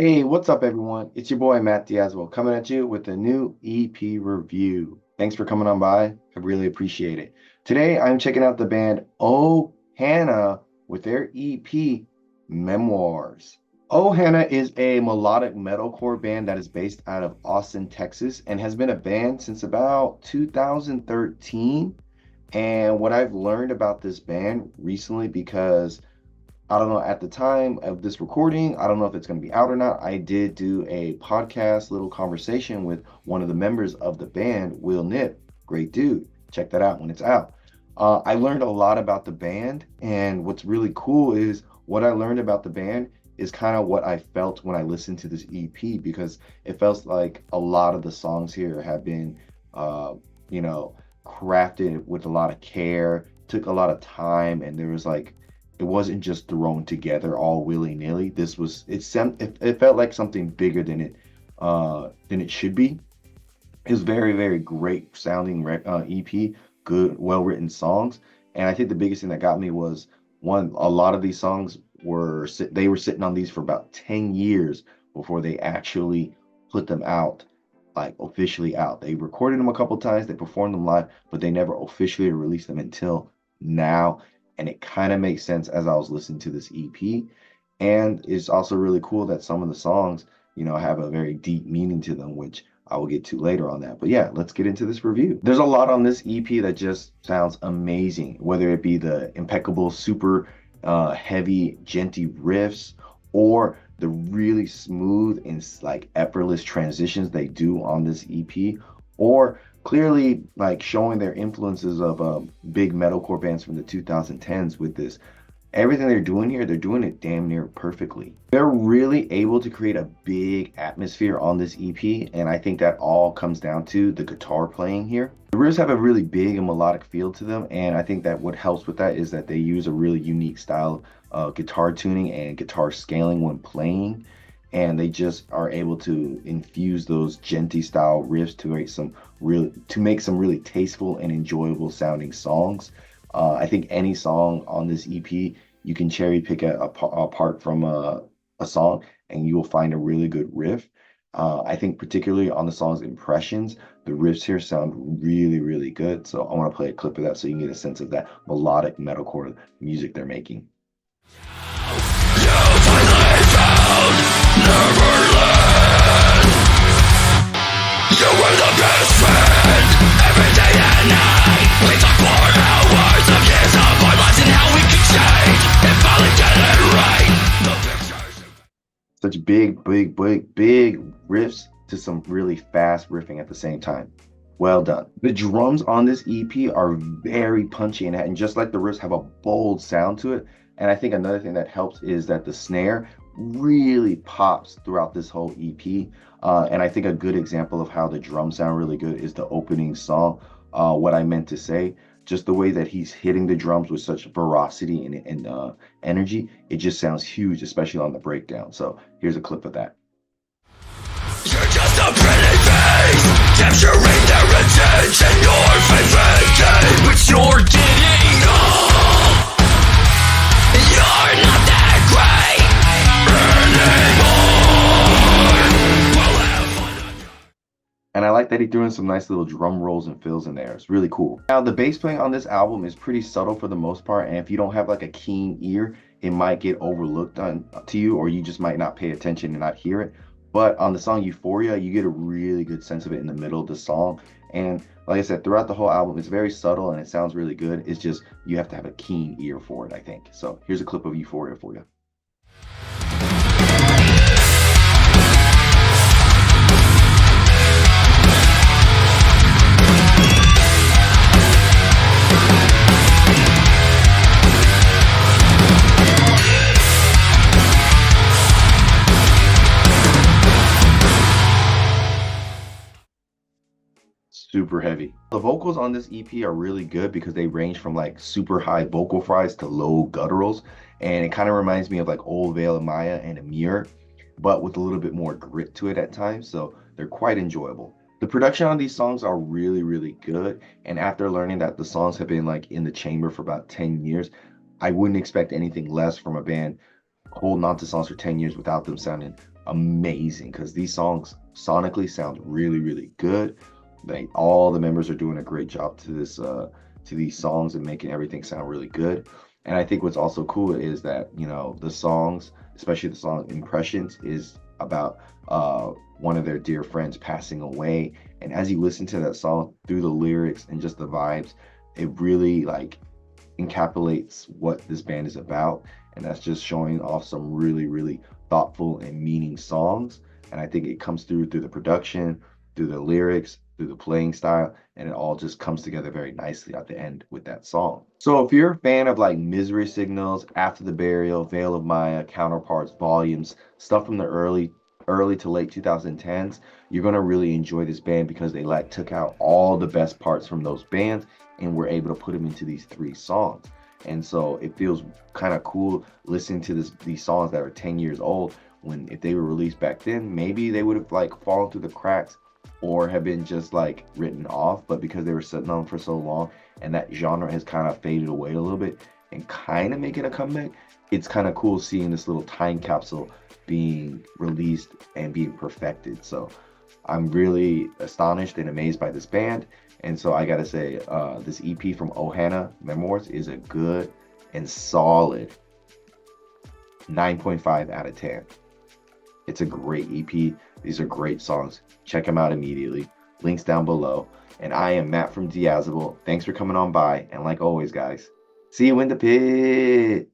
Hey, what's up, everyone? It's your boy Matt Diazwell coming at you with a new EP review. Thanks for coming on by. I really appreciate it. Today, I'm checking out the band Ohanna with their EP Memoirs. Ohanna is a melodic metalcore band that is based out of Austin, Texas, and has been a band since about 2013. And what I've learned about this band recently, because I don't know, at the time of this recording, I don't know if it's going to be out or not. I did do a podcast, little conversation with one of the members of the band, Will Nip. Great dude. Check that out when it's out. I learned a lot about the band, and what's really cool is what I learned about the band is kind of what I felt when I listened to this EP, because it felt like a lot of the songs here have been, uh, you know, crafted with a lot of care, took a lot of time, and there was like it wasn't just thrown together all willy-nilly. It felt like something bigger than it should be. It was very, very great sounding EP, good, well-written songs. And I think the biggest thing that got me was one, a lot of these songs they were sitting on these for about 10 years before they actually put them out, like officially out. They recorded them a couple times, they performed them live, but they never officially released them until now. And it kind of makes sense as I was listening to this EP. And it's also really cool that some of the songs, have a very deep meaning to them, which I will get to later on that. But yeah, let's get into this review. There's a lot on this EP that just sounds amazing, whether it be the impeccable, super heavy, genty riffs, or the really smooth and like effortless transitions they do on this EP, or clearly like showing their influences of big metalcore bands from the 2010s with this. Everything they're doing here, they're doing it damn near perfectly. They're really able to create a big atmosphere on this EP, and I think that all comes down to the guitar playing here. The riffs have a really big and melodic feel to them, and I think that what helps with that is that they use a really unique style of guitar tuning and guitar scaling when playing, and they just are able to infuse those genty style riffs to make some really tasteful and enjoyable sounding songs. I think any song on this EP, you can cherry pick apart from a song and you will find a really good riff. I think particularly on the song's Impressions, the riffs here sound really, really good. So I want to play a clip of that so you can get a sense of that melodic metalcore music they're making. You were the best friend every day and night. We talk for hours of years of our lives and how we can change and finally get it right. The pictures. Such big riffs to some really fast riffing at the same time. Well done. The drums on this EP are very punchy and just like the riffs have a bold sound to it. And I think another thing that helps is that the snare really pops throughout this whole EP. And I think a good example of how the drums sound really good is the opening song, What I Meant to Say. Just the way that he's hitting the drums with such ferocity and energy, it just sounds huge, especially on the breakdown. So here's a clip of that. You're just a pretty face, capturing their attention, your favorite game, but you're getting old. You're not that great anymore. And I like that he threw in some nice little drum rolls and fills in there. It's really cool. Now, the bass playing on this album is pretty subtle for the most part, and if you don't have like a keen ear, it might get overlooked to you, or you just might not pay attention and not hear it. But on the song Euphoria, you get a really good sense of it in the middle of the song. And like I said, throughout the whole album, it's very subtle and it sounds really good. It's just you have to have a keen ear for it, I think. So here's a clip of Euphoria for you. Super heavy. The vocals on this EP are really good because they range from like super high vocal fries to low gutturals, and it kind of reminds me of like Old Veil of Maya and Amir, but with a little bit more grit to it at times, so they're quite enjoyable. The production on these songs are really, really good, and after learning that the songs have been like in the chamber for about 10 years, I wouldn't expect anything less from a band holding on to songs for 10 years without them sounding amazing because these songs sonically sound really, really good. Like all the members are doing a great job to this to these songs and making everything sound really good. And I think what's also cool is that, you know, the songs, especially the song Impressions, is about one of their dear friends passing away. And as you listen to that song through the lyrics and just the vibes, it really like encapsulates what this band is about. And that's just showing off some really, really thoughtful and meaning songs. And I think it comes through the production, through the lyrics, through the playing style, and it all just comes together very nicely at the end with that song. So if you're a fan of like Misery Signals, After the Burial, Veil of Maya, Counterparts, Volumes, stuff from the early to late 2010s, you're gonna really enjoy this band because they like took out all the best parts from those bands and were able to put them into these three songs. And so it feels kind of cool listening to these songs that are 10 years old when if they were released back then, maybe they would have like fallen through the cracks or have been just like written off. But because they were sitting on for so long and that genre has kind of faded away a little bit and kind of making a comeback, it's kind of cool seeing this little time capsule being released and being perfected. So I'm really astonished and amazed by this band. And so I gotta say, this EP from Ohanna, Memoirs, is a good and solid 9.5 out of 10. It's a great EP. These are great songs. Check them out immediately. Links down below. And I am Matt from Diazable. Thanks for coming on by. And like always, guys, see you in the pit.